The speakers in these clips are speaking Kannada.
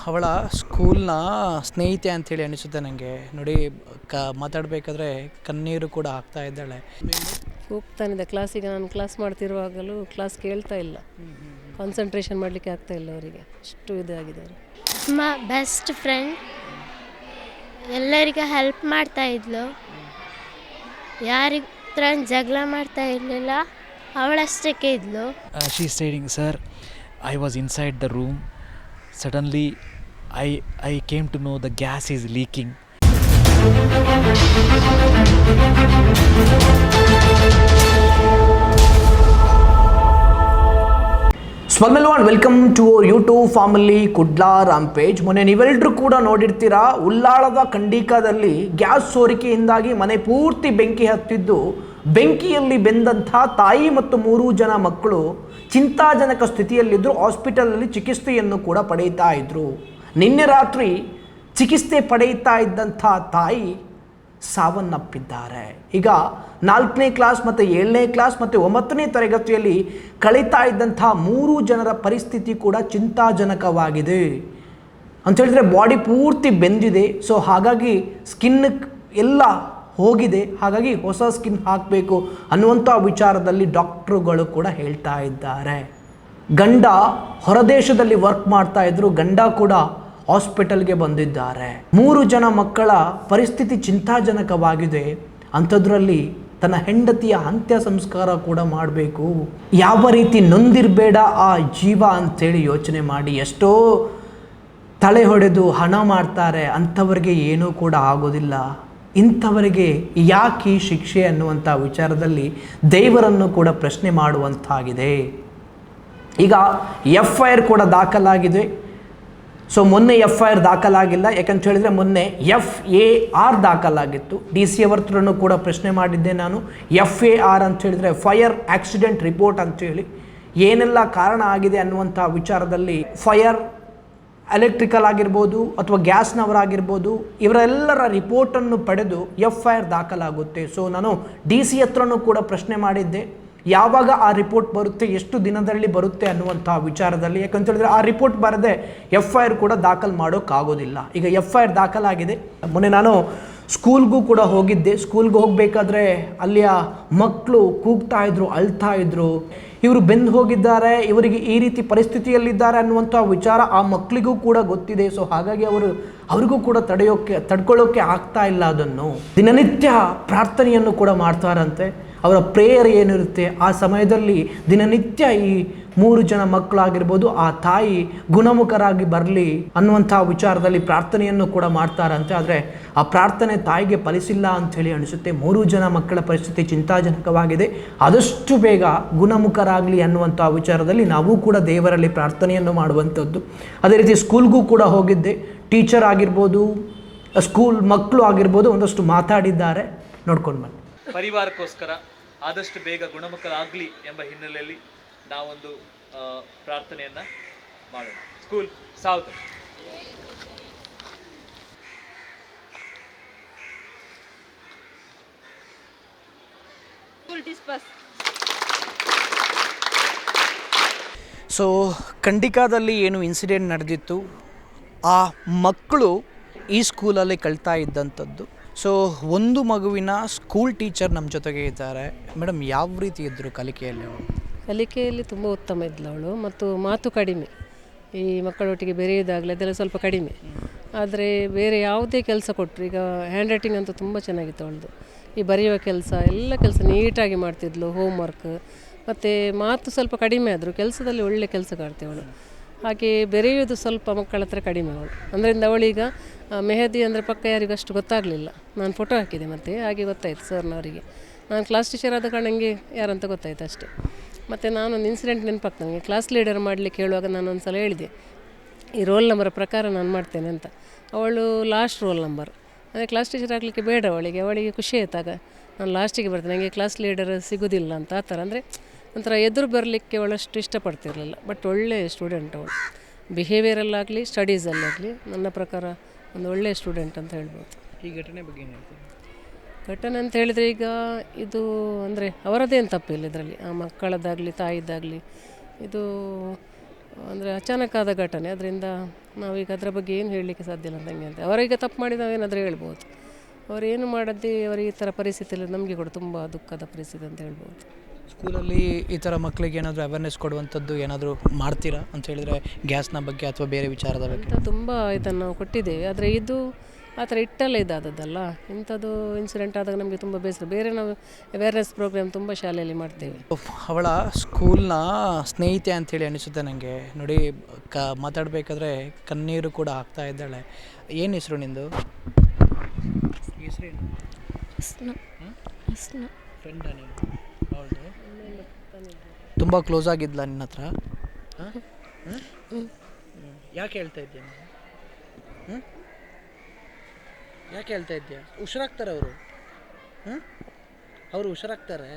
ಅವಳ ಸ್ಕೂಲ್ನ ಸ್ನೇಹಿತೆ ಅಂಥೇಳಿ ಅನಿಸುತ್ತೆ ನನಗೆ. ನೋಡಿ, ಮಾತಾಡಬೇಕಾದ್ರೆ ಕಣ್ಣೀರು ಕೂಡ ಆಗ್ತಾ ಇದ್ದಾಳೆ. ಹೋಗ್ತಾನಿದೆ ಕ್ಲಾಸಿಗೆ. ನಾನು ಕ್ಲಾಸ್ ಮಾಡ್ತಿರುವಾಗಲೂ ಕ್ಲಾಸ್ ಕೇಳ್ತಾ ಇಲ್ಲ, ಕಾನ್ಸಂಟ್ರೇಷನ್ ಮಾಡಲಿಕ್ಕೆ ಆಗ್ತಾ ಇಲ್ಲ ಅವರಿಗೆ, ಅಷ್ಟು ಇದಾಗಿದ್ದಾರೆ. ನಮ್ಮ ಬೆಸ್ಟ್ ಫ್ರೆಂಡ್, ಎಲ್ಲರಿಗೆ ಹೆಲ್ಪ್ ಮಾಡ್ತಾ ಇದ್ಲು, ಯಾರಿಗ ಜಗಳ ಮಾಡ್ತಾ ಇರಲಿಲ್ಲ, ಅವಳಷ್ಟಕ್ಕೆ ಇದ್ಲು. She is saying, sir, I was inside the room. Suddenly, I came to know the gas is leaking. ಸ್ವಾಗತ, welcome to our YouTube family Kudla rampage. ಮೊನ್ನೆ ನೀವೆಲ್ಲರೂ ಕೂಡ ನೋಡಿರ್ತೀರಾ, ಉಳ್ಳಾಳದ ಖಂಡಿಕಾದಲ್ಲಿ ಗ್ಯಾಸ್ ಸೋರಿಕೆಯಿಂದಾಗಿ ಮನೆ ಪೂರ್ತಿ ಬೆಂಕಿ ಹತ್ತಿದ್ದು, ಬೆಂಕಿಯಲ್ಲಿ ಬೆಂದಂಥ ತಾಯಿ ಮತ್ತು 3 ಜನ ಮಕ್ಕಳು ಚಿಂತಾಜನಕ ಸ್ಥಿತಿಯಲ್ಲಿದ್ದರು. ಹಾಸ್ಪಿಟಲಲ್ಲಿ ಚಿಕಿತ್ಸೆಯನ್ನು ಕೂಡ ಪಡೆಯುತ್ತಾ ಇದ್ದರು. ನಿನ್ನೆ ರಾತ್ರಿ ಚಿಕಿತ್ಸೆ ಪಡೆಯುತ್ತಾ ಇದ್ದಂಥ ತಾಯಿ ಸಾವನ್ನಪ್ಪಿದ್ದಾರೆ. ಈಗ 4ನೇ ಕ್ಲಾಸ್ ಮತ್ತು 7ನೇ ಕ್ಲಾಸ್ ಮತ್ತು 9ನೇ ತರಗತಿಯಲ್ಲಿ ಕಳೀತಾ ಇದ್ದಂಥ 3 ಜನರ ಪರಿಸ್ಥಿತಿ ಕೂಡ ಚಿಂತಾಜನಕವಾಗಿದೆ. ಅಂಥೇಳಿದ್ರೆ ಬಾಡಿ ಪೂರ್ತಿ ಬೆಂದಿದೆ. ಸೊ ಹಾಗಾಗಿ ಸ್ಕಿನ್ ಎಲ್ಲ ಹೋಗಿದೆ, ಹಾಗಾಗಿ ಹೊಸ ಸ್ಕಿನ್ ಹಾಕಬೇಕು ಅನ್ನುವಂಥ ವಿಚಾರದಲ್ಲಿ ಡಾಕ್ಟ್ರುಗಳು ಕೂಡ ಹೇಳ್ತಾ ಇದ್ದಾರೆ. ಗಂಡ ಹೊರದೇಶದಲ್ಲಿ ವರ್ಕ್ ಮಾಡ್ತಾ ಇದ್ರು, ಗಂಡ ಕೂಡ ಹಾಸ್ಪಿಟಲ್ಗೆ ಬಂದಿದ್ದಾರೆ. 3 ಜನ ಮಕ್ಕಳ ಪರಿಸ್ಥಿತಿ ಚಿಂತಾಜನಕವಾಗಿದೆ. ಅಂಥದ್ರಲ್ಲಿ ತನ್ನ ಹೆಂಡತಿಯ ಅಂತ್ಯ ಸಂಸ್ಕಾರ ಕೂಡ ಮಾಡಬೇಕು. ಯಾವ ರೀತಿ ನೊಂದಿರಬೇಡ ಆ ಜೀವ ಅಂಥೇಳಿ ಯೋಚನೆ ಮಾಡಿ. ಎಷ್ಟೋ ತಲೆ ಹೊಡೆದು ಹಣ ಮಾಡ್ತಾರೆ, ಅಂಥವ್ರಿಗೆ ಏನೂ ಕೂಡ ಆಗೋದಿಲ್ಲ. ಇಂಥವರಿಗೆ ಯಾಕೆ ಶಿಕ್ಷೆ ಅನ್ನುವಂಥ ವಿಚಾರದಲ್ಲಿ ದೇವರನ್ನು ಕೂಡ ಪ್ರಶ್ನೆ ಮಾಡುವಂತಾಗಿದೆ. ಈಗ FIR ಕೂಡ ದಾಖಲಾಗಿದೆ. ಸೊ ಮೊನ್ನೆ FIR ದಾಖಲಾಗಿಲ್ಲ, ಯಾಕಂತ ಹೇಳಿದರೆ ಮೊನ್ನೆ FAR ದಾಖಲಾಗಿತ್ತು. DC ಅವರ ಹತ್ರನೂ ಕೂಡ ಪ್ರಶ್ನೆ ಮಾಡಿದ್ದೆ ನಾನು. FAR ಅಂತ ಹೇಳಿದರೆ ಫೈರ್ ಆಕ್ಸಿಡೆಂಟ್ ರಿಪೋರ್ಟ್ ಅಂತೇಳಿ ಏನೆಲ್ಲ ಕಾರಣ ಆಗಿದೆ ಅನ್ನುವಂಥ ವಿಚಾರದಲ್ಲಿ ಫೈರ್ ಎಲೆಕ್ಟ್ರಿಕಲ್ ಆಗಿರ್ಬೋದು ಅಥವಾ ಗ್ಯಾಸ್ನವರಾಗಿರ್ಬೋದು, ಇವರೆಲ್ಲರ ರಿಪೋರ್ಟನ್ನು ಪಡೆದು FIR ದಾಖಲಾಗುತ್ತೆ. ಸೊ ನಾನು DC ಹತ್ರನೂ ಕೂಡ ಪ್ರಶ್ನೆ ಮಾಡಿದ್ದೆ, ಯಾವಾಗ ಆ ರಿಪೋರ್ಟ್ ಬರುತ್ತೆ, ಎಷ್ಟು ದಿನದಲ್ಲಿ ಬರುತ್ತೆ ಅನ್ನುವಂಥ ವಿಚಾರದಲ್ಲಿ. ಯಾಕಂತ ಹೇಳಿದ್ರೆ ಆ ರಿಪೋರ್ಟ್ ಬರದೆ FIR ಕೂಡ ದಾಖಲು ಮಾಡೋಕ್ಕಾಗೋದಿಲ್ಲ. ಈಗ FIR ದಾಖಲಾಗಿದೆ. ಮೊನ್ನೆ ನಾನು ಸ್ಕೂಲ್ಗೂ ಕೂಡ ಹೋಗಿದ್ದೆ. ಸ್ಕೂಲ್ಗೆ ಹೋಗಬೇಕಾದ್ರೆ ಅಲ್ಲಿಯ ಮಕ್ಕಳು ಕೂಗ್ತಾ ಇದ್ರು, ಅಳ್ತಾ ಇದ್ರು. ಇವರು ಬೆಂದು ಹೋಗಿದ್ದಾರೆ, ಇವರಿಗೆ ಈ ರೀತಿ ಪರಿಸ್ಥಿತಿಯಲ್ಲಿದ್ದಾರೆ ಅನ್ನುವಂಥ ವಿಚಾರ ಆ ಮಕ್ಕಳಿಗೂ ಕೂಡ ಗೊತ್ತಿದೆ. ಸೊ ಹಾಗಾಗಿ ಅವರಿಗೂ ಕೂಡ ತಡ್ಕೊಳ್ಳೋಕ್ಕೆ ಆಗ್ತಾ ಇಲ್ಲ. ಅದನ್ನು ದಿನನಿತ್ಯ ಪ್ರಾರ್ಥನೆಯನ್ನು ಕೂಡ ಮಾಡ್ತಾರಂತೆ. ಅವರ ಪ್ರೇಯರ್ ಏನಿರುತ್ತೆ ಆ ಸಮಯದಲ್ಲಿ ದಿನನಿತ್ಯ ಈ 3 ಜನ ಮಕ್ಕಳಾಗಿರ್ಬೋದು, ಆ ತಾಯಿ ಗುಣಮುಖರಾಗಿ ಬರಲಿ ಅನ್ನುವಂಥ ವಿಚಾರದಲ್ಲಿ ಪ್ರಾರ್ಥನೆಯನ್ನು ಕೂಡ ಮಾಡ್ತಾರಂತೆ. ಆದರೆ ಆ ಪ್ರಾರ್ಥನೆ ತಾಯಿಗೆ ಫಲಿಸಿಲ್ಲ ಅಂಥೇಳಿ ಅನಿಸುತ್ತೆ. 3 ಜನ ಮಕ್ಕಳ ಪರಿಸ್ಥಿತಿ ಚಿಂತಾಜನಕವಾಗಿದೆ. ಆದಷ್ಟು ಬೇಗ ಗುಣಮುಖರಾಗಲಿ ಅನ್ನುವಂಥ ವಿಚಾರದಲ್ಲಿ ನಾವು ಕೂಡ ದೇವರಲ್ಲಿ ಪ್ರಾರ್ಥನೆಯನ್ನು ಮಾಡುವಂಥದ್ದು. ಅದೇ ರೀತಿ ಸ್ಕೂಲ್ಗೂ ಕೂಡ ಹೋಗಿದ್ದೆ. ಟೀಚರ್ ಆಗಿರ್ಬೋದು, ಸ್ಕೂಲ್ ಮಕ್ಕಳು ಆಗಿರ್ಬೋದು, ಒಂದಷ್ಟು ಮಾತಾಡಿದ್ದಾರೆ, ನೋಡ್ಕೊಂಡು ಬನ್ನಿ. ಪರಿವಾರಕ್ಕೋಸ್ಕರ ಆದಷ್ಟು ಬೇಗ ಗುಣಮುಖರಾಗಲಿ ಎಂಬ ಹಿನ್ನೆಲೆಯಲ್ಲಿ ನಾವೊಂದು ಪ್ರಾರ್ಥನೆಯನ್ನು ಮಾಡೋಣ. ಸ್ಕೂಲ್ ಸಾವತು. ಸೊ ಖಂಡಿಕಾದಲ್ಲಿ ಏನು ಇನ್ಸಿಡೆಂಟ್ ನಡೆದಿತ್ತು, ಆ ಮಕ್ಕಳು ಈ ಸ್ಕೂಲಲ್ಲಿ ಕಳ್ತಾ ಇದ್ದಂಥದ್ದು. ಸೊ ಒಂದು ಮಗುವಿನ ಸ್ಕೂಲ್ ಟೀಚರ್ ನಮ್ಮ ಜೊತೆಗೆ ಇದ್ದಾರೆ. ಮೇಡಮ್, ಯಾವ ರೀತಿ ಇದ್ದರು ಕಲಿಕೆಯಲ್ಲಿ? ಕಲಿಕೆಯಲ್ಲಿ ತುಂಬ ಉತ್ತಮ ಇದ್ಲು ಅವಳು, ಮತ್ತು ಮಾತು ಕಡಿಮೆ. ಈ ಮಕ್ಕಳೊಟ್ಟಿಗೆ ಬೆರೆಯೋದಾಗಲಿ ಅದೆಲ್ಲ ಸ್ವಲ್ಪ ಕಡಿಮೆ. ಆದರೆ ಬೇರೆ ಯಾವುದೇ ಕೆಲಸ ಕೊಟ್ಟರು, ಈಗ ಹ್ಯಾಂಡ್ ರೈಟಿಂಗ್ ಅಂತೂ ತುಂಬ ಚೆನ್ನಾಗಿತ್ತು ಅವಳದು. ಈ ಬರೆಯುವ ಕೆಲಸ ಎಲ್ಲ ಕೆಲಸ ನೀಟಾಗಿ ಮಾಡ್ತಿದ್ಲು, ಹೋಮ್ವರ್ಕ್. ಮತ್ತು ಮಾತು ಸ್ವಲ್ಪ ಕಡಿಮೆ ಆದರೂ ಕೆಲಸದಲ್ಲಿ ಒಳ್ಳೆ ಕೆಲಸ ಕಾಡ್ತೇವಳು. ಹಾಗೆ ಬೆರೆಯೋದು ಸ್ವಲ್ಪ ಮಕ್ಕಳ ಹತ್ರ ಕಡಿಮೆ ಅವಳು. ಅದರಿಂದ ಅವಳೀಗ ಮೆಹದಿ ಅಂದರೆ ಪಕ್ಕ ಯಾರಿಗೂ ಅಷ್ಟು ಗೊತ್ತಾಗಲಿಲ್ಲ. ನಾನು ಫೋಟೋ ಹಾಕಿದೆ ಮತ್ತು ಹಾಗೆ ಗೊತ್ತಾಯಿತು ಸರ್ನವರಿಗೆ. ನಾನು ಕ್ಲಾಸ್ ಟೀಚರ್ ಆದ ಕಾರಣ ನನಗೆ ಯಾರಂತ ಗೊತ್ತಾಯಿತು ಅಷ್ಟೇ. ಮತ್ತು ನಾನೊಂದು ಇನ್ಸಿಡೆಂಟ್ ನೆನಪಾಗ್ತದೆ ನನಗೆ. ಕ್ಲಾಸ್ ಲೀಡರ್ ಮಾಡಲಿಕ್ಕೆ ಹೇಳುವಾಗ ನಾನು ಒಂದು ಸಲ ಹೇಳಿದೆ, ಈ ರೋಲ್ ನಂಬರ್ ಪ್ರಕಾರ ನಾನು ಮಾಡ್ತೇನೆ ಅಂತ. ಅವಳು ಲಾಸ್ಟ್ ರೋಲ್ ನಂಬರ್. ಅಂದರೆ ಕ್ಲಾಸ್ ಟೀಚರ್ ಆಗಲಿಕ್ಕೆ ಬೇಡ ಅವಳಿಗೆ ಖುಷಿ ಆಯ್ತಾಗ. ನಾನು ಲಾಸ್ಟಿಗೆ ಬರ್ತೇನೆ, ನನಗೆ ಕ್ಲಾಸ್ ಲೀಡರ್ ಸಿಗೋದಿಲ್ಲ ಅಂತ ಆ ಥರ. ಅಂದರೆ ಒಂಥರ ಎದುರು ಬರಲಿಕ್ಕೆ ಅವಳಷ್ಟು ಇಷ್ಟಪಡ್ತಿರಲಿಲ್ಲ. ಬಟ್ ಒಳ್ಳೆಯ ಸ್ಟೂಡೆಂಟ್ ಅವಳು. ಬಿಹೇವಿಯರಲ್ಲಾಗಲಿ ಸ್ಟಡೀಸಲ್ಲಾಗಲಿ ನನ್ನ ಪ್ರಕಾರ ಒಂದು ಒಳ್ಳೆಯ ಸ್ಟೂಡೆಂಟ್ ಅಂತ ಹೇಳ್ಬೋದು. ಈ ಘಟನೆ ಬಗ್ಗೆ ಏನು ಹೇಳ್ತೀವಿ? ಘಟನೆ ಅಂತ ಹೇಳಿದರೆ ಈಗ ಇದು ಅಂದರೆ ಅವರದ್ದೇನು ತಪ್ಪಿಲ್ಲ ಇದರಲ್ಲಿ, ಆ ಮಕ್ಕಳದ್ದಾಗಲಿ ತಾಯಿದ್ದಾಗಲಿ. ಇದು ಅಂದರೆ ಅಚಾನಕ್ಕಾದ ಘಟನೆ, ಅದರಿಂದ ನಾವೀಗ ಅದರ ಬಗ್ಗೆ ಏನು ಹೇಳಲಿಕ್ಕೆ ಸಾಧ್ಯ ಇಲ್ಲ ನನಗೆ ಅಂತ. ಅವರೀಗ ತಪ್ಪು ಮಾಡಿ ನಾವೇನಾದರೂ ಹೇಳ್ಬೋದು, ಅವರೇನು ಮಾಡದೆ ಅವರಿಗೆ ಈ ಥರ ಪರಿಸ್ಥಿತಿಯಲ್ಲಿ ನಮಗೆ ಕೂಡ ತುಂಬ ದುಃಖದ ಪರಿಸ್ಥಿತಿ ಅಂತ ಹೇಳ್ಬೋದು. ಸ್ಕೂಲಲ್ಲಿ ಈ ಥರ ಮಕ್ಕಳಿಗೆ ಏನಾದರೂ ಅವೇರ್ನೆಸ್ ಕೊಡುವಂಥದ್ದು ಏನಾದರೂ ಮಾಡ್ತೀರಾ ಅಂತ ಹೇಳಿದರೆ ಗ್ಯಾಸ್ನ ಬಗ್ಗೆ ಅಥವಾ ಬೇರೆ ವಿಚಾರದ ಬಗ್ಗೆ? ಅಂತ ತುಂಬ ಇದನ್ನು ನಾವು ಕೊಟ್ಟಿದ್ದೇವೆ, ಆದರೆ ಇದು ಆ ಥರ ಇಟ್ಟಲ್ಲೇ ಇದಾದದ್ದಲ್ಲ. ಇಂಥದ್ದು ಇನ್ಸಿಡೆಂಟ್ ಆದಾಗ ನಮಗೆ ತುಂಬ ಬೇಸರ. ಬೇರೆ ನಾವು ಅವೇರ್ನೆಸ್ ಪ್ರೋಗ್ರಾಮ್ ತುಂಬ ಶಾಲೆಯಲ್ಲಿ ಮಾಡ್ತೇವೆ. ಅವಳ ಸ್ಕೂಲ್ನ ಸ್ನೇಹಿತೆ ಅಂಥೇಳಿ ಅನಿಸುತ್ತೆ ನನಗೆ. ನೋಡಿ, ಮಾತಾಡಬೇಕಾದ್ರೆ ಕಣ್ಣೀರು ಕೂಡ ಹಾಕ್ತಾ ಇದ್ದಾಳೆ. ಏನು ಹೆಸರು ನಿಂದು? ಹೆಸರೇನು? ಫ್ರೆಂಡ ನೀನು ಅವಳದು? ತುಂಬ ಕ್ಲೋಸ್ ಆಗಿದ್ಲ ನಿನ್ನ ಹತ್ರ? ಯಾಕೆ ಹೇಳ್ತಾ ಇದ್ದೀಯ ನೀನು? ಯಾಕೆ ಹೇಳ್ತಾ ಇದ್ದೀಯ? ಹುಷಾರಾಗ್ತಾರೆ ಅವರು? ಅವರು ಹುಷಾರಾಗ್ತಾರೆ?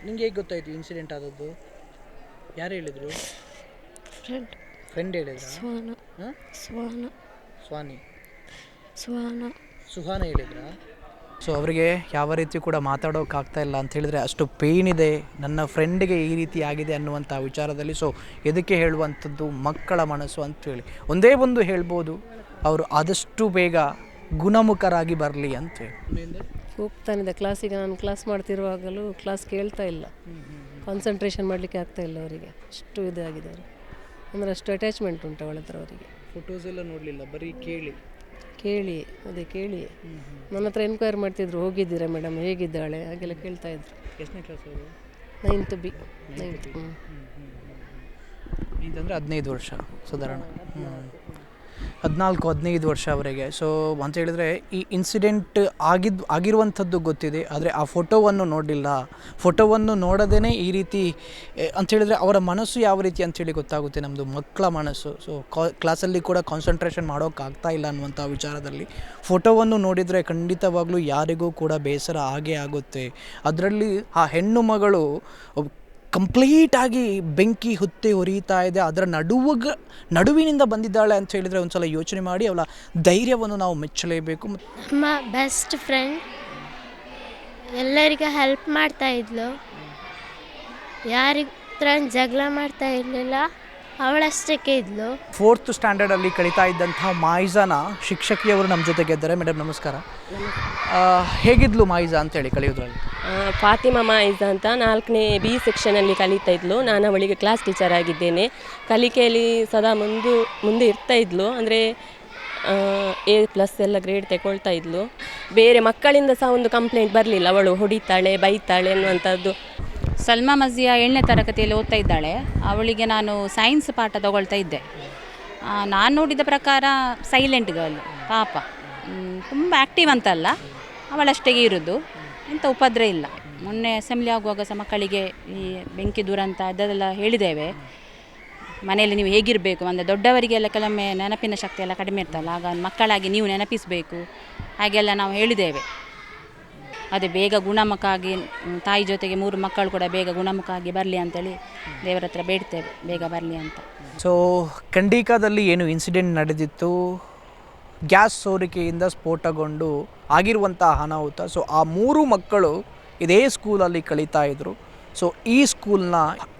ನಿಂಗೆ ಹೇಗೆ ಗೊತ್ತಾಯ್ತು ಇನ್ಸಿಡೆಂಟ್ ಆದದ್ದು? ಯಾರು ಹೇಳಿದರು? ಫ್ರೆಂಡ್ ಹೇಳಿದ್ರ? ಸುಹಾನ ಹೇಳಿದ್ರಾ? ಸೊ ಅವರಿಗೆ ಯಾವ ರೀತಿ ಕೂಡ ಮಾತಾಡೋಕ್ಕಾಗ್ತಾ ಇಲ್ಲ ಅಂತ ಹೇಳಿದ್ರೆ ಅಷ್ಟು ಪೇಯ್ನ್ ಇದೆ. ನನ್ನ ಫ್ರೆಂಡಿಗೆ ಈ ರೀತಿ ಆಗಿದೆ ಅನ್ನುವಂಥ ವಿಚಾರದಲ್ಲಿ. ಸೊ ಇದಕ್ಕೆ ಹೇಳುವಂಥದ್ದು ಮಕ್ಕಳ ಮನಸ್ಸು ಅಂಥೇಳಿ ಒಂದೇ ಒಂದು ಹೇಳ್ಬೋದು, ಅವರು ಆದಷ್ಟು ಬೇಗ ಗುಣಮುಖರಾಗಿ ಬರಲಿ ಅಂತೇಳಿ. ಹೋಗ್ತಾನಿದೆ ಕ್ಲಾಸಿಗೆ. ನಾನು ಕ್ಲಾಸ್ ಮಾಡ್ತಿರುವಾಗಲೂ ಕ್ಲಾಸ್ ಕೇಳ್ತಾ ಇಲ್ಲ, ಕಾನ್ಸಂಟ್ರೇಷನ್ ಮಾಡಲಿಕ್ಕೆ ಆಗ್ತಾ ಇಲ್ಲ ಅವರಿಗೆ. ಅಷ್ಟು ಇದಾಗಿದೆ ಅವರು, ಅಂದರೆ ಅಷ್ಟು ಅಟ್ಯಾಚ್ಮೆಂಟ್ ಉಂಟು ಅವಳ ಹತ್ರ ಅವರಿಗೆ. ಫೋಟೋಸ್ ಎಲ್ಲ ನೋಡಲಿಲ್ಲ, ಬರೀ ಕೇಳಿ ನನ್ನ ಹತ್ರ ಎನ್ಕ್ವೈರಿ ಮಾಡ್ತಿದ್ರು, ಹೋಗಿದ್ದೀರಾ ಮೇಡಮ್, ಹೇಗಿದ್ದಾಳೆ ಹಾಗೆಲ್ಲ ಕೇಳ್ತಾ ಇದ್ರು. ಎಷ್ಟನೇ ಕ್ಲಾಸ್ ಅವರು? 9th B. 9th. ಅಂದರೆ 15 ವರ್ಷ ಸಾಧಾರಣ. 14-15 ವರ್ಷ ಅವರಿಗೆ. ಸೊ ಅಂತ ಹೇಳಿದ್ರೆ ಈ ಇನ್ಸಿಡೆಂಟ್ ಆಗಿರುವಂಥದ್ದು ಗೊತ್ತಿದೆ, ಆದರೆ ಆ ಫೋಟೋವನ್ನು ನೋಡಲಿಲ್ಲ. ಫೋಟೋವನ್ನು ನೋಡದೇ ಈ ರೀತಿ ಅಂಥೇಳಿದರೆ ಅವರ ಮನಸ್ಸು ಯಾವ ರೀತಿ ಅಂಥೇಳಿ ಗೊತ್ತಾಗುತ್ತೆ, ನಮ್ಮದು ಮಕ್ಕಳ ಮನಸ್ಸು. ಸೊ ಕ್ಲಾಸಲ್ಲಿ ಕೂಡ ಕಾನ್ಸಂಟ್ರೇಷನ್ ಮಾಡೋಕ್ಕಾಗ್ತಾ ಇಲ್ಲ ಅನ್ನುವಂಥ ವಿಚಾರದಲ್ಲಿ ಫೋಟೋವನ್ನು ನೋಡಿದರೆ ಖಂಡಿತವಾಗ್ಲೂ ಯಾರಿಗೂ ಕೂಡ ಬೇಸರ ಆಗೇ ಆಗುತ್ತೆ. ಅದರಲ್ಲಿ ಆ ಹೆಣ್ಣು ಮಗಳು ಕಂಪ್ಲೀಟಾಗಿ ಬೆಂಕಿ ಹೊತ್ತಿ ಉರಿತಾ ಇದೆ, ಅದರ ನಡುವಿನಿಂದ ಬಂದಿದ್ದಾಳೆ ಅಂತ ಹೇಳಿದರೆ ಒಂದು ಸಲ ಯೋಚನೆ ಮಾಡಿ ಅವಳ ಧೈರ್ಯವನ್ನು ನಾವು ಮೆಚ್ಚಲೇಬೇಕು. ನಮ್ಮ ಬೆಸ್ಟ್ ಫ್ರೆಂಡ್ ಎಲ್ಲರಿಗೂ ಹೆಲ್ಪ್ ಮಾಡ್ತಾ ಇದ್ಲು, ಯಾರಿತ್ರ ಜಗಳ ಮಾಡ್ತಾ ಇರಲಿಲ್ಲ, ಅವಳಷ್ಟಕ್ಕೆ ಇದ್ಲು. 4th ಸ್ಟ್ಯಾಂಡರ್ಡಲ್ಲಿ ಕಲಿತಾ ಇದ್ದಂತಹ ಮಾಯಿಜಾನ ಶಿಕ್ಷಕಿಯವರು ನಮ್ಮ ಜೊತೆಗೆ ಇದ್ದಾರೆ. ಮೇಡಮ್ ನಮಸ್ಕಾರ. ಹೇಗಿದ್ಲು ಮಾಯಿಜಾ ಅಂತೇಳಿ ಕಲಿಯೋದ್ರಲ್ಲಿ? ಫಾತಿಮಾ ಮಾಯಿಜಾ ಅಂತ 4ನೇ B ಸೆಕ್ಷನಲ್ಲಿ ಕಲಿತಾ ಇದ್ಲು. ನಾನು ಅವಳಿಗೆ ಕ್ಲಾಸ್ ಟೀಚರ್ ಆಗಿದ್ದೇನೆ. ಕಲಿಕೆಯಲ್ಲಿ ಸದಾ ಮುಂದೆ ಇರ್ತಾ ಇದ್ಲು, ಅಂದರೆ A+ ಎಲ್ಲ ಗ್ರೇಡ್ ತಗೊಳ್ತಾ ಇದ್ಲು. ಬೇರೆ ಮಕ್ಕಳಿಂದ ಸಹ ಒಂದು ಕಂಪ್ಲೇಂಟ್ ಬರಲಿಲ್ಲ, ಅವಳು ಹೊಡಿತಾಳೆ ಬೈತಾಳೆ ಅನ್ನುವಂಥದ್ದು. ಸಲ್ಮಾ ಮಜಿಯಾ 7ನೇ ತರಗತಿಯಲ್ಲಿ ಓದ್ತಾ ಇದ್ದಾಳೆ. ಅವಳಿಗೆ ನಾನು ಸೈನ್ಸ್ ಪಾಠ ತಗೊಳ್ತಾ ಇದ್ದೆ. ನಾನು ನೋಡಿದ ಪ್ರಕಾರ ಸೈಲೆಂಟ್ ಗರ್ಲ್, ಪಾಪ, ತುಂಬ ಆ್ಯಕ್ಟಿವ್ ಅಂತಲ್ಲ, ಅವಳಷ್ಟೇ ಇರೋದು, ಇಂಥ ಉಪದ್ರ ಇಲ್ಲ. ಮೊನ್ನೆ ಅಸೆಂಬ್ಲಿ ಆಗುವಾಗ ಸಹ ಮಕ್ಕಳಿಗೆ ಈ ಬೆಂಕಿ ದುರಂತ ಅದೆಲ್ಲ ಹೇಳಿದ್ದೇವೆ. ಮನೆಯಲ್ಲಿ ನೀವು ಹೇಗಿರಬೇಕು ಅಂದರೆ ದೊಡ್ಡವರಿಗೆಲ್ಲ ಕೆಲವೊಮ್ಮೆ ನೆನಪಿನ ಶಕ್ತಿ ಎಲ್ಲ ಕಡಿಮೆ ಇರ್ತಲ್ಲ, ಆಗ ಮಕ್ಕಳಾಗಿ ನೀವು ನೆನಪಿಸಬೇಕು ಹಾಗೆಲ್ಲ ನಾವು ಹೇಳಿದ್ದೇವೆ. ಅದೇ ಬೇಗ ಗುಣಮುಖ ಆಗಿ ತಾಯಿ ಜೊತೆಗೆ 3 ಮಕ್ಕಳು ಕೂಡ ಬೇಗ ಗುಣಮುಖ ಆಗಿ ಬರಲಿ ಅಂತೇಳಿ ದೇವರ ಹತ್ರ ಬೇಡ್ತೇವೆ, ಬೇಗ ಬರಲಿ ಅಂತ. ಸೊ ಖಂಡಿಕಾದಲ್ಲಿ ಏನು ಇನ್ಸಿಡೆಂಟ್ ನಡೆದಿತ್ತು, ಗ್ಯಾಸ್ ಸೋರಿಕೆಯಿಂದ ಸ್ಫೋಟಗೊಂಡು ಆಗಿರುವಂಥ ಅನಾಹುತ. ಸೊ ಆ 3 ಮಕ್ಕಳು ಇದೇ ಸ್ಕೂಲಲ್ಲಿ ಕಲಿತಾ ಇದ್ದರು. ಸೊ ಈ ಸ್ಕೂಲ್ನ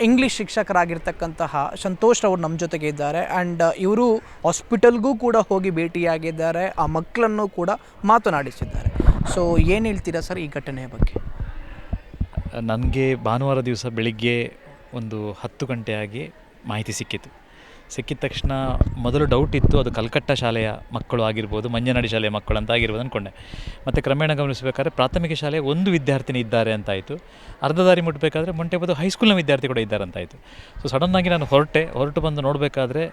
ಇಂಗ್ಲೀಷ್ ಶಿಕ್ಷಕರಾಗಿರ್ತಕ್ಕಂತಹ ಸಂತೋಷ್ ಅವರು ನಮ್ಮ ಜೊತೆಗೆ ಇದ್ದಾರೆ. ಆ್ಯಂಡ್ ಇವರು ಹಾಸ್ಪಿಟಲ್ಗೂ ಕೂಡ ಹೋಗಿ ಭೇಟಿಯಾಗಿದ್ದಾರೆ, ಆ ಮಕ್ಕಳನ್ನು ಕೂಡ ಮಾತನಾಡಿಸಿದ್ದಾರೆ. ಸೊ ಏನು ಹೇಳ್ತೀರಾ ಸರ್ ಈ ಘಟನೆಯ ಬಗ್ಗೆ? ನನಗೆ ಭಾನುವಾರ ದಿವಸ ಬೆಳಿಗ್ಗೆ ಒಂದು 10 ಗಂಟೆಯಾಗಿ ಮಾಹಿತಿ ಸಿಕ್ಕಿದ ತಕ್ಷಣ ಮೊದಲು ಡೌಟ್ ಇತ್ತು, ಅದು ಕಲ್ಕಟ್ಟ ಶಾಲೆಯ ಮಕ್ಕಳು ಆಗಿರ್ಬೋದು, ಮಂಜನಾಡಿ ಶಾಲೆಯ ಮಕ್ಕಳು ಅಂತ ಆಗಿರ್ಬೋದು ಅಂದ್ಕೊಂಡೆ. ಮತ್ತು ಕ್ರಮೇಣ ಗಮನಿಸಬೇಕಾದ್ರೆ ಪ್ರಾಥಮಿಕ ಶಾಲೆಯ ಒಂದು ವಿದ್ಯಾರ್ಥಿನಿ ಇದ್ದಾರೆ ಅಂತಾಯಿತು. ಅರ್ಧ ದಾರಿ ಮುಟ್ಟಬೇಕಾದ್ರೆ ಮೊಂಟೆಬದು ಹೈಸ್ಕೂಲ್ನ ವಿದ್ಯಾರ್ಥಿ ಕೂಡ ಇದ್ದಾರೆ ಅಂತಾಯಿತು. ಸೊ ಸಡನ್ನಾಗಿ ನಾನು ಹೊರಟು ಬಂದು ನೋಡಬೇಕಾದ್ರೆ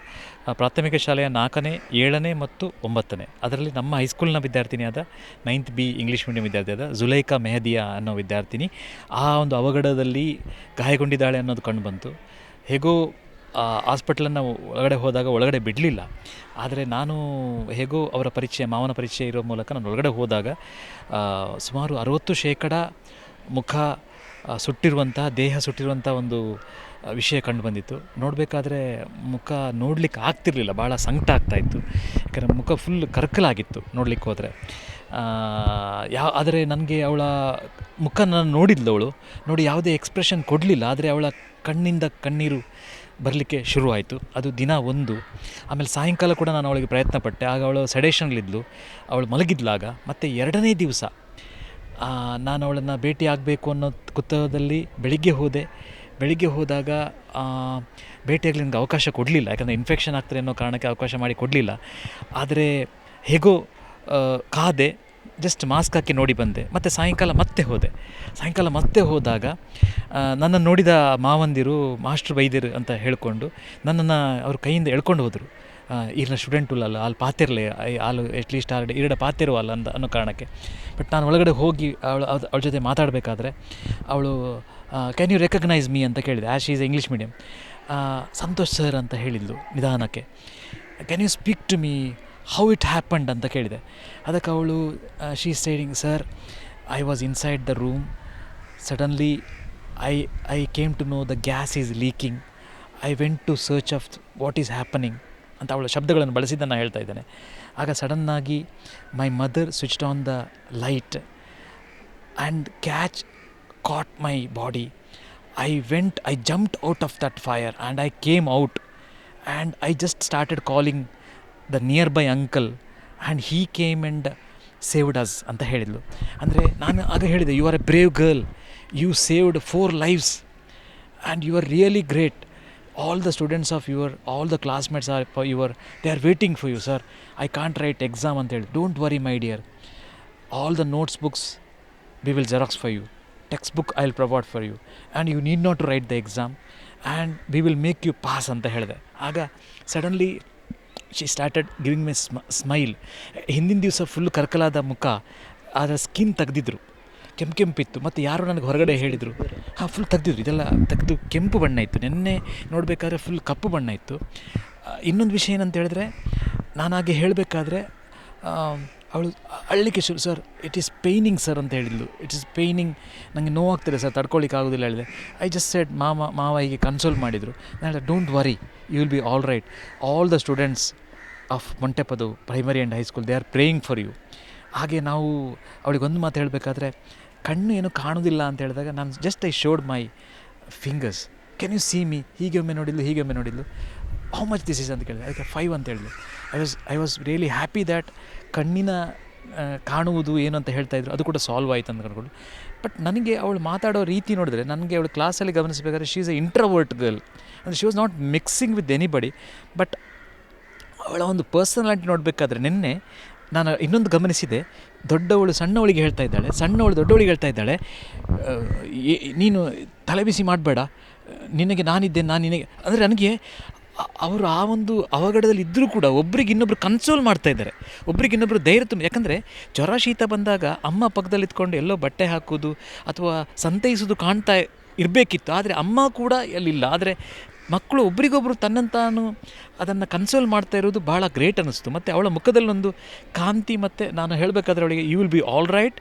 ಪ್ರಾಥಮಿಕ ಶಾಲೆಯ 4ನೇ 7ನೇ ಮತ್ತು 9ನೇ ಅದರಲ್ಲಿ ನಮ್ಮ ಹೈಸ್ಕೂಲ್ನ ವಿದ್ಯಾರ್ಥಿನಿಯಾದ 9th B ಇಂಗ್ಲೀಷ್ ಮೀಡಿಯಂ ವಿದ್ಯಾರ್ಥಿಯಾದ ಜುಲೈಕಾ ಮೆಹದಿಯಾ ಅನ್ನೋ ವಿದ್ಯಾರ್ಥಿನಿ ಆ ಒಂದು ಅವಘಡದಲ್ಲಿ ಗಾಯಗೊಂಡಿದ್ದಾಳೆ ಅನ್ನೋದು ಕಂಡು ಬಂತು. ಹೇಗೋ ಹಾಸ್ಪಿಟ್ಲನ್ನು ಒಳಗಡೆ ಹೋದಾಗ ಒಳಗಡೆ ಬಿಡಲಿಲ್ಲ, ಆದರೆ ನಾನು ಹೇಗೋ ಅವರ ಮಾವನ ಪರಿಚಯ ಇರೋ ಮೂಲಕ ನಾನು ಒಳಗಡೆ ಹೋದಾಗ ಸುಮಾರು 60% ಮುಖ ಸುಟ್ಟಿರುವಂಥ, ದೇಹ ಸುಟ್ಟಿರುವಂಥ ಒಂದು ವಿಷಯ ಕಂಡು ಬಂದಿತ್ತು. ನೋಡಬೇಕಾದ್ರೆ ಮುಖ ನೋಡಲಿಕ್ಕೆ ಆಗ್ತಿರಲಿಲ್ಲ, ಭಾಳ ಸಂಕಟ ಆಗ್ತಾಯಿತ್ತು. ಯಾಕಂದರೆ ಮುಖ ಫುಲ್ ಕರ್ಕಲಾಗಿತ್ತು ನೋಡಲಿಕ್ಕೆ ಹೋದರೆ. ಆದರೆ ನನಗೆ ಅವಳ ಮುಖ ನಾನು ನೋಡಿದ್ಲು, ಅವಳು ನೋಡಿ ಯಾವುದೇ ಎಕ್ಸ್ಪ್ರೆಷನ್ ಕೊಡಲಿಲ್ಲ, ಆದರೆ ಅವಳ ಕಣ್ಣಿಂದ ಕಣ್ಣೀರು ಬರಲಿಕ್ಕೆ ಶುರುವಾಯಿತು. ಅದು ದಿನ 1. ಆಮೇಲೆ ಸಾಯಂಕಾಲ ಕೂಡ ನಾನು ಅವಳಿಗೆ ಪ್ರಯತ್ನ ಪಟ್ಟೆ. ಆಗ ಅವಳು ಸೆಡೇಷನ್ಲಿದ್ಲು, ಅವಳು ಮಲಗಿದ್ಲಾಗ. ಮತ್ತು 2ನೇ ದಿವಸ ನಾನು ಅವಳನ್ನು ಭೇಟಿ ಆಗಬೇಕು ಅನ್ನೋ ಕುತೂಹಲದಲ್ಲಿ ಬೆಳಿಗ್ಗೆ ಹೋದಾಗ ಭೇಟಿಯಾಗಲಿ ನನಗೆ ಅವಕಾಶ ಕೊಡಲಿಲ್ಲ, ಯಾಕಂದರೆ ಇನ್ಫೆಕ್ಷನ್ ಆಗ್ತದೆ ಅನ್ನೋ ಕಾರಣಕ್ಕೆ ಅವಕಾಶ ಮಾಡಿ ಕೊಡಲಿಲ್ಲ. ಆದರೆ ಹೇಗೋ ಕಾದೆ, ಜಸ್ಟ್ ಮಾಸ್ಕ್ ಹಾಕಿ ನೋಡಿ ಬಂದೆ. ಮತ್ತು ಸಾಯಂಕಾಲ ಮತ್ತೆ ಹೋದಾಗ ನನ್ನನ್ನು ನೋಡಿದ ಮಾವಂದಿರು ಮಾಸ್ಟ್ರು ಬೈದಿರು ಅಂತ ಹೇಳಿಕೊಂಡು ನನ್ನನ್ನು ಅವ್ರ ಕೈಯಿಂದ ಎಳ್ಕೊಂಡು ಹೋದರು. ಈಗಿನ ಸ್ಟೂಡೆಂಟು ಅಲ್ಲ, ಅಲ್ಲಿ ಪಾತಿರಲಿ ಅಲ್ಲಿ ಅಟ್ಲೀಸ್ಟ್ ಈರಡ ಪಾತಿರು ಅಲ್ಲ ಅನ್ನೋ ಕಾರಣಕ್ಕೆ. ಬಟ್ ನಾನು ಒಳಗಡೆ ಹೋಗಿ ಅವಳ ಜೊತೆ ಮಾತಾಡಬೇಕಾದ್ರೆ ಅವಳು ಕ್ಯಾನ್ ಯು ರೆಕಗ್ನೈಸ್ ಮೀ ಅಂತ ಕೇಳಿದೆ. As she is English medium. Santosh sir ಅಂತ ಹೇಳಿದ್ಲು ನಿಧಾನಕ್ಕೆ. Can you speak to me how it happened ಅಂತ ಕೇಳಿದೆ. ಅದಕ್ಕೆ ಅವಳು she is saying, sir I was inside the room, suddenly I came to know the gas is leaking, I went to search of what is happening ಅಂತ ಅವಳ ಶಬ್ದಗಳನ್ನು ಬಳಸಿದ್ದನ್ನು ಹೇಳ್ತಾ ಇದ್ದೇನೆ. ಆಗ ಸಡನ್ನಾಗಿ my mother switched on the light and caught my body. I jumped out of that fire and I came out and I just started calling the nearby uncle and he came and saved us ಅಂತ ಹೇಳಿದ್ಲು. ಅಂದರೆ ನಾನು ಆಗ ಹೇಳಿದೆ, you are a brave girl, you saved 4 lives and you are really great. All the students of all the classmates are for they are waiting for you, sir. I can't write exam ಅಂತ ಹೇಳಿ. Don't worry my dear, all the notes books we will xerox for you, textbook I will provide for you and you need not to write the exam and we will make you pass ಅಂತ ಹೇಳಿದೆ. ಆಗ suddenly she started giving my smile. ಹಿಂದಿನ ದಿವಸ ಫುಲ್ ಕರ್ಕಲಾದ ಮುಖ, ಅದರ ಸ್ಕಿನ್ ತೆಗೆದಿದ್ರು, ಕೆಂಪಿತ್ತು. ಮತ್ತು ಯಾರು ನನಗೆ ಹೊರಗಡೆ ಹೇಳಿದರು, ಫುಲ್ ತೆಗೆದಿದ್ರು, ಇದೆಲ್ಲ ತೆಗೆದು ಕೆಂಪು ಬಣ್ಣ ಇತ್ತು. ನೆನ್ನೆ ನೋಡಬೇಕಾದ್ರೆ ಫುಲ್ ಕಪ್ಪು ಬಣ್ಣ ಇತ್ತು. ಇನ್ನೊಂದು ವಿಷಯ ಏನಂತ ಹೇಳಿದ್ರೆ, ನಾನು ಹಾಗೆ ಹೇಳಬೇಕಾದ್ರೆ ಅವಳು ಅಳ್ಳಿಕ್ಕೆ ಶುರು, ಸರ್ ಇಟ್ ಈಸ್ ಪೇಯ್ನಿಂಗ್ ಸರ್ ಅಂತ ಹೇಳಿದ್ಲು. ಇಟ್ ಈಸ್ ಪೇಯ್ನಿಂಗ್, ನನಗೆ ನೋವಾಗ್ತಿದೆ ಸರ್, ತಡ್ಕೊಳ್ಳಿಕ್ಕೆ ಆಗೋದಿಲ್ಲ ಹೇಳಿದೆ. ಐ ಜಸ್ಟ್ ಸೆಡ್ ಮಾವ ಹೀಗೆ ಕನ್ಸೋಲ್ ಮಾಡಿದರು. ನಾನು ಹೇಳಿದೆ, don't worry, you will be all right. All the students of Montepadu primary and high school they are praying for you. ಹಾಗೆ ನಾವು ಅವಳಿಗೆ ಒಂದು ಮಾತು ಹೇಳಬೇಕಾದ್ರೆ, ಕಣ್ಣು ಏನು ಕಾಣೋದಿಲ್ಲ ಅಂತ ಹೇಳಿದಾಗ ನಾನು just I showed my fingers, can U C me, ಹೀಗೆ ಒಮ್ಮೆ ನೋಡಿದ್ಲು. ಹೌ ಮಚ್ ದಿಸ್ ಈಸ್ ಅಂತ ಕೇಳಿದೆ. ಅದಕ್ಕೆ 5 ಅಂತ ಹೇಳಿದ್ಲು. I was really happy that ಕಣ್ಣಿನ ಕಾಣುವುದು ಏನು ಅಂತ ಹೇಳ್ತಾಯಿದ್ರು, ಅದು ಕೂಡ ಸಾಲ್ವ್ ಆಯಿತು ಅಂತ ಅಂದ್ಕೊಂಡು. ಬಟ್ ನನಗೆ ಅವಳು ಮಾತಾಡೋ ರೀತಿ ನೋಡಿದ್ರೆ, ನನಗೆ ಅವಳು ಕ್ಲಾಸಲ್ಲಿ ಗಮನಿಸಬೇಕಾದ್ರೆ she is a introvert girl. ಅಂದರೆ she was not mixing with anybody. But ಅವಳ ಒಂದು ಪರ್ಸನಾಲಿಟಿ ನೋಡಬೇಕಾದ್ರೆ ನಿನ್ನೆ ನಾನು ಇನ್ನೊಂದು ಗಮನಿಸಿದೆ, ದೊಡ್ಡವಳು ಸಣ್ಣವಳಿಗೆ ಹೇಳ್ತಾ ಇದ್ದಾಳೆ, ಸಣ್ಣವಳು ದೊಡ್ಡವಳಿಗೆ ಹೇಳ್ತಾ ಇದ್ದಾಳೆ, ನೀನು ತಲೆಬಿಸಿ ಮಾಡಬೇಡ, ನಿನಗೆ ನಾನಿದ್ದೇನೆ, ನಾನು ನಿನಗೆ. ಅಂದರೆ ನನಗೆ ಅವರು ಆ ಒಂದು ಅವಘಡದಲ್ಲಿ ಇದ್ದರೂ ಕೂಡ ಒಬ್ರಿಗೆ ಇನ್ನೊಬ್ರು ಕನ್ಸೋಲ್ ಮಾಡ್ತಾಯಿದ್ದಾರೆ, ಒಬ್ರಿಗೆ ಇನ್ನೊಬ್ರು ಧೈರ್ಯ ತುಂಬ. ಯಾಕಂದರೆ ಜ್ವರ ಶೀತ ಬಂದಾಗ ಅಮ್ಮ ಪಕ್ಕದಲ್ಲಿ ಇದ್ಕೊಂಡು ಎಲ್ಲೋ ಬಟ್ಟೆ ಹಾಕೋದು ಅಥವಾ ಸಂತೈಸೋದು ಕಾಣ್ತಾ ಇರಬೇಕಿತ್ತು, ಆದರೆ ಅಮ್ಮ ಕೂಡ ಎಲ್ಲಿಲ್ಲ. ಆದರೆ ಮಕ್ಕಳು ಒಬ್ರಿಗೊಬ್ರು ತನ್ನಂತಾನು ಅದನ್ನು ಕನ್ಸೋಲ್ ಮಾಡ್ತಾ ಇರೋದು ಭಾಳ ಗ್ರೇಟ್ ಅನ್ನಿಸ್ತು. ಮತ್ತು ಅವಳ ಮುಖದಲ್ಲೊಂದು ಕಾಂತಿ. ಮತ್ತು ನಾನು ಹೇಳಬೇಕಾದ್ರೆ ಅವಳಿಗೆ, you will be all right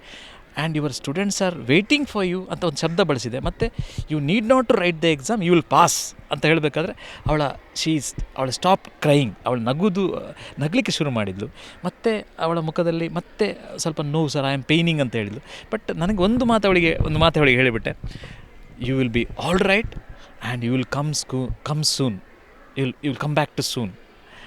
and your students are waiting for you ಅಂತ ಒಂದು ಶಬ್ದ ಬಳಸಿದೆ. ಮತ್ತು you need not to write the exam, you will pass ಅಂತ ಹೇಳಬೇಕಾದ್ರೆ ಅವಳ ಸ್ಟಾಪ್ ಕ್ರೈಯಿಂಗ್, ಅವಳು ನಗಲಿಕ್ಕೆ ಶುರು ಮಾಡಿದ್ಲು. ಮತ್ತು ಅವಳ ಮುಖದಲ್ಲಿ ಮತ್ತೆ ಸ್ವಲ್ಪ ನೋವು, ಸರ್ ಐ ಆಮ್ ಪೇಯ್ನಿಂಗ್ ಅಂತ ಹೇಳಿದ್ಲು. ಬಟ್ ನನಗೆ ಒಂದು ಮಾತು ಅವಳಿಗೆ ಹೇಳಿಬಿಟ್ಟೆ, you will be all right and you will come soon, you will come back to soon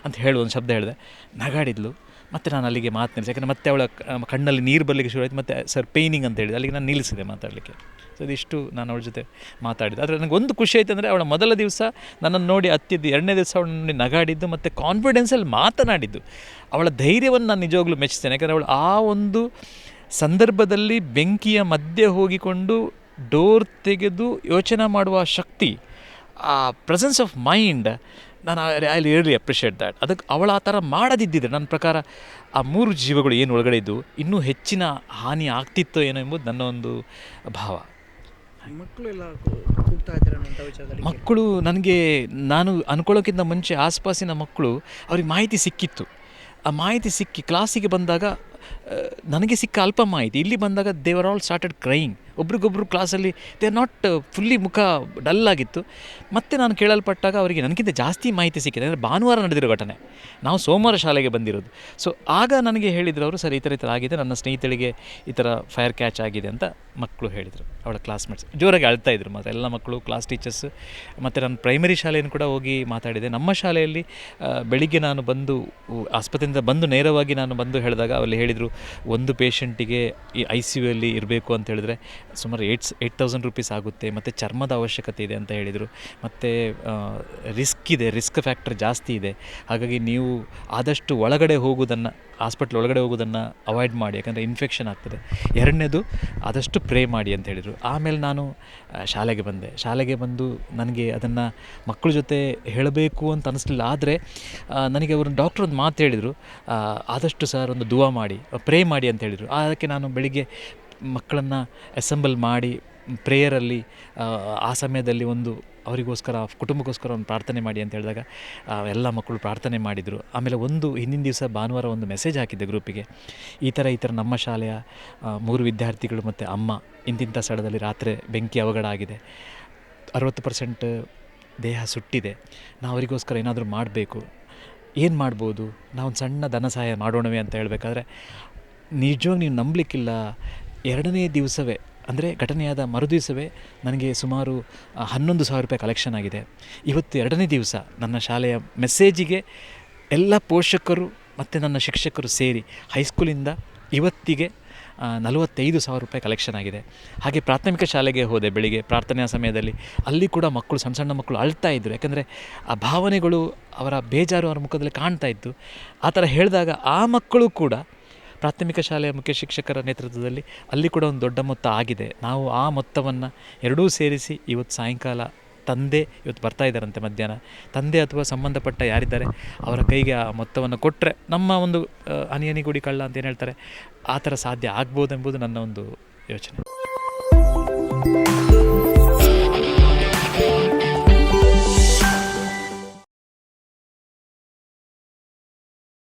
ಅಂತ ಹೇಳಿ ಒಂದು ಶಬ್ದ ಹೇಳಿದೆ. ನಗಾಡಿದ್ಲು. ಮತ್ತು ನಾನು ಅಲ್ಲಿಗೆ ಮಾತನಾಡಿದೆ, ಯಾಕಂದರೆ ಮತ್ತೆ ಅವಳ ಕಣ್ಣಲ್ಲಿ ನೀರು ಬರಲಿಕ್ಕೆ ಶುರು ಆಯಿತು. ಮತ್ತು ಸರ್ ಪೇಯ್ನಿಂಗ್ ಅಂತ ಹೇಳಿದೆ, ಅಲ್ಲಿಗೆ ನಾನು ನಿಲ್ಲಿಸಿದೆ ಮಾತಾಡಲಿಕ್ಕೆ. ಸೊ ಇದಿಷ್ಟು ನಾನು ಅವಳ ಜೊತೆ ಮಾತಾಡಿದೆ. ಆದರೆ ನನಗೆ ಒಂದು ಖುಷಿ ಆಯಿತು ಅಂದರೆ, ಅವಳ ಮೊದಲ ದಿವಸ ನನ್ನನ್ನು ನೋಡಿ ಹತ್ತಿದ್ದು, 2ನೇ ದಿವಸ ಅವಳು ನೋಡಿ ನಗಾಡಿದ್ದು ಮತ್ತು ಕಾನ್ಫಿಡೆನ್ಸಲ್ಲಿ ಮಾತನಾಡಿದ್ದು, ಅವಳ ಧೈರ್ಯವನ್ನು ನಾನು ನಿಜವಾಗ್ಲೂ ಮೆಚ್ಚಿಸ್ತೇನೆ. ಯಾಕಂದರೆ ಅವಳು ಆ ಒಂದು ಸಂದರ್ಭದಲ್ಲಿ ಬೆಂಕಿಯ ಮಧ್ಯೆ ಹೋಗಿಕೊಂಡು ಡೋರ್ ತೆಗೆದು ಯೋಚನೆ ಮಾಡುವ ಶಕ್ತಿ, ಆ ಪ್ರೆಸೆನ್ಸ್ ಆಫ್ ಮೈಂಡ್, ನಾನು ಐ ರಿಯಲಿ ಅಪ್ರಿಷಿಯೇಟ್ ದ್ಯಾಟ್. ಅದಕ್ಕೆ ಅವಳು ಆ ಥರ ಮಾಡದಿದ್ದಿದ್ರೆ ನನ್ನ ಪ್ರಕಾರ ಆ 3 ಜೀವಗಳು ಏನು ಒಳಗಡೆ ಇದ್ದು ಇನ್ನೂ ಹೆಚ್ಚಿನ ಹಾನಿ ಆಗ್ತಿತ್ತೋ ಏನೋ ಎಂಬುದು ನನ್ನ ಒಂದು ಭಾವ. ಮಕ್ಕಳು ನನಗೆ, ನಾನು ಅಂದ್ಕೊಳ್ಳೋಕ್ಕಿಂತ ಮುಂಚೆ ಆಸ್ಪಾಸಿನ ಮಕ್ಕಳು ಅವ್ರಿಗೆ ಮಾಹಿತಿ ಸಿಕ್ಕಿತ್ತು. ಆ ಮಾಹಿತಿ ಸಿಕ್ಕಿ ಕ್ಲಾಸಿಗೆ ಬಂದಾಗ ನನಗೆ ಸಿಕ್ಕ ಅಲ್ಪ ಮಾಹಿತಿ. ಇಲ್ಲಿ ಬಂದಾಗ they are all started crying. ಒಬ್ರಿಗೊಬ್ರು ಕ್ಲಾಸಲ್ಲಿ ದೇ ಆರ್ ನಾಟ್ ಫುಲ್ಲಿ ಮುಖ ಡಲ್ ಆಗಿತ್ತು. ಮತ್ತು ನಾನು ಕೇಳಲ್ಪಟ್ಟಾಗ ಅವರಿಗೆ ನನಗಿಂತ ಜಾಸ್ತಿ ಮಾಹಿತಿ ಸಿಕ್ಕಿದೆ. ಅಂದರೆ ಭಾನುವಾರ ನಡೆದಿರೋ ಘಟನೆ, ನಾವು ಸೋಮವಾರ ಶಾಲೆಗೆ ಬಂದಿರೋದು. ಸೊ ಆಗ ನನಗೆ ಹೇಳಿದರು ಅವರು, ಸರ್ ಈ ಥರ ಆಗಿದೆ, ನನ್ನ ಸ್ನೇಹಿತಳಿಗೆ ಈ ಥರ ಫೈರ್ ಕ್ಯಾಚ್ ಆಗಿದೆ ಅಂತ ಮಕ್ಕಳು ಹೇಳಿದರು. ಅವಳ ಕ್ಲಾಸ್ಮೇಟ್ಸ್ ಜೋರಾಗಿ ಅಳ್ತಾಯಿದ್ರು ಮಾತ್ರ, ಎಲ್ಲ ಮಕ್ಕಳು, ಕ್ಲಾಸ್ ಟೀಚರ್ಸ್. ಮತ್ತು ನಾನು ಪ್ರೈಮರಿ ಶಾಲೆಯನ್ನು ಕೂಡ ಹೋಗಿ ಮಾತಾಡಿದೆ. ನಮ್ಮ ಶಾಲೆಯಲ್ಲಿ ಬೆಳಿಗ್ಗೆ ನಾನು ಬಂದು ಆಸ್ಪತ್ರೆಯಿಂದ ಬಂದು ನೇರವಾಗಿ ನಾನು ಬಂದು ಹೇಳಿದಾಗ ಅಲ್ಲಿ ಹೇಳಿದರು, ಒಂದು ಪೇಷಂಟಿಗೆ ಈ ICU ಅಲ್ಲಿ ಇರಬೇಕು ಅಂತ ಹೇಳಿದ್ರೆ ಸುಮಾರು 8,000 ರೂಪೀಸ್ ಆಗುತ್ತೆ, ಮತ್ತು ಚರ್ಮದ ಅವಶ್ಯಕತೆ ಇದೆ ಅಂತ ಹೇಳಿದರು. ಮತ್ತು ರಿಸ್ಕ್ ಫ್ಯಾಕ್ಟರ್ ಜಾಸ್ತಿ ಇದೆ. ಹಾಗಾಗಿ ನೀವು ಆದಷ್ಟು ಒಳಗಡೆ ಹೋಗೋದನ್ನು, ಹಾಸ್ಪಿಟ್ಲ್ ಒಳಗಡೆ ಹೋಗೋದನ್ನು ಅವಾಯ್ಡ್ ಮಾಡಿ, ಯಾಕಂದರೆ ಇನ್ಫೆಕ್ಷನ್ ಆಗ್ತದೆ. ಎರಡನೇದು ಆದಷ್ಟು ಪ್ರೇ ಮಾಡಿ ಅಂತ ಹೇಳಿದರು. ಆಮೇಲೆ ನಾನು ಶಾಲೆಗೆ ಬಂದು ನನಗೆ ಅದನ್ನು ಮಕ್ಕಳ ಜೊತೆ ಹೇಳಬೇಕು ಅಂತ ಅನ್ನಿಸ್ಲಿಲ್ಲ. ಆದರೆ ನನಗೆ ಅವರು ಡಾಕ್ಟ್ರ್ ಒಂದು ಮಾತು ಹೇಳಿದರು, ಆದಷ್ಟು ಸರ್ ಒಂದು ದುವಾ ಮಾಡಿ, ಪ್ರೇ ಮಾಡಿ ಅಂತ ಹೇಳಿದರು. ಅದಕ್ಕೆ ನಾನು ಬೆಳಿಗ್ಗೆ ಮಕ್ಕಳನ್ನು ಅಸೆಂಬಲ್ ಮಾಡಿ ಪ್ರೇಯರಲ್ಲಿ ಆ ಸಮಯದಲ್ಲಿ ಒಂದು ಅವರಿಗೋಸ್ಕರ, ಕುಟುಂಬಕ್ಕೋಸ್ಕರ ಒಂದು ಪ್ರಾರ್ಥನೆ ಮಾಡಿ ಅಂತ ಹೇಳಿದಾಗ ಎಲ್ಲ ಮಕ್ಕಳು ಪ್ರಾರ್ಥನೆ ಮಾಡಿದರು. ಆಮೇಲೆ ಹಿಂದಿನ ದಿವಸ ಭಾನುವಾರ ಒಂದು ಮೆಸೇಜ್ ಹಾಕಿದ್ದೆ ಗ್ರೂಪಿಗೆ, ಈ ಥರ ನಮ್ಮ ಶಾಲೆಯ 3 ವಿದ್ಯಾರ್ಥಿಗಳು ಮತ್ತು ಅಮ್ಮ ಇಂತಿಂಥ ಸ್ಥಳದಲ್ಲಿ ರಾತ್ರಿ ಬೆಂಕಿ ಅವಘಡ ಆಗಿದೆ, 60% ದೇಹ ಸುಟ್ಟಿದೆ, ನಾವು ಅವರಿಗೋಸ್ಕರ ಏನಾದರೂ ಮಾಡಬೇಕು, ಏನು ಮಾಡ್ಬೋದು, ನಾವೊಂದು ಸಣ್ಣ ಧನ ಸಹಾಯ ಮಾಡೋಣವೇ ಅಂತ ಹೇಳಬೇಕಾದ್ರೆ ನಿಜವಾಗಿ ನೀವು ನಂಬಲಿಕ್ಕಿಲ್ಲ, 2ನೇ ದಿವಸವೇ, ಅಂದರೆ ಘಟನೆಯಾದ ಮರುದಿವಸವೇ ನನಗೆ ಸುಮಾರು 11,000 ರೂಪಾಯಿ ಕಲೆಕ್ಷನ್ ಆಗಿದೆ. ಇವತ್ತು 2ನೇ ದಿವಸ ನನ್ನ ಶಾಲೆಯ ಮೆಸೇಜಿಗೆ ಎಲ್ಲ ಪೋಷಕರು ಮತ್ತು ನನ್ನ ಶಿಕ್ಷಕರು ಸೇರಿ ಹೈಸ್ಕೂಲಿಂದ ಇವತ್ತಿಗೆ 45,000 ರೂಪಾಯಿ ಕಲೆಕ್ಷನ್ ಆಗಿದೆ. ಹಾಗೆ ಪ್ರಾಥಮಿಕ ಶಾಲೆಗೆ ಹೋದೆ ಬೆಳಿಗ್ಗೆ ಪ್ರಾರ್ಥನೆಯ ಸಮಯದಲ್ಲಿ, ಅಲ್ಲಿ ಕೂಡ ಮಕ್ಕಳು, ಸಣ್ಣ ಮಕ್ಕಳು ಅಳ್ತಾ ಇದ್ದರು. ಯಾಕಂದರೆ ಆ ಭಾವನೆಗಳು, ಅವರ ಬೇಜಾರು ಅವರ ಮುಖದಲ್ಲಿ ಕಾಣ್ತಾ ಇತ್ತು. ಆ ಥರ ಹೇಳಿದಾಗ ಆ ಮಕ್ಕಳು ಕೂಡ ಪ್ರಾಥಮಿಕ ಶಾಲೆಯ ಮುಖ್ಯ ಶಿಕ್ಷಕರ ನೇತೃತ್ವದಲ್ಲಿ ಅಲ್ಲಿ ಕೂಡ ಒಂದು ದೊಡ್ಡ ಮೊತ್ತ ಆಗಿದೆ. ನಾವು ಆ ಮೊತ್ತವನ್ನು ಎರಡೂ ಸೇರಿಸಿ ಇವತ್ತು ಸಾಯಂಕಾಲ ಇವತ್ತು ಬರ್ತಾ ಇದ್ದಾರಂತೆ ಮಧ್ಯಾಹ್ನ, ತಂದೆ ಅಥವಾ ಸಂಬಂಧಪಟ್ಟ ಯಾರಿದ್ದಾರೆ ಅವರ ಕೈಗೆ ಆ ಮೊತ್ತವನ್ನು ಕೊಟ್ಟರೆ ನಮ್ಮ ಒಂದು ಅನಿಯನಿಗುಡಿ ಕಳ್ಳ ಅಂತ ಏನು ಹೇಳ್ತಾರೆ, ಆ ಥರ ಸಾಧ್ಯ ಆಗ್ಬೋದೆಂಬುದು ನನ್ನ ಒಂದು ಯೋಚನೆ.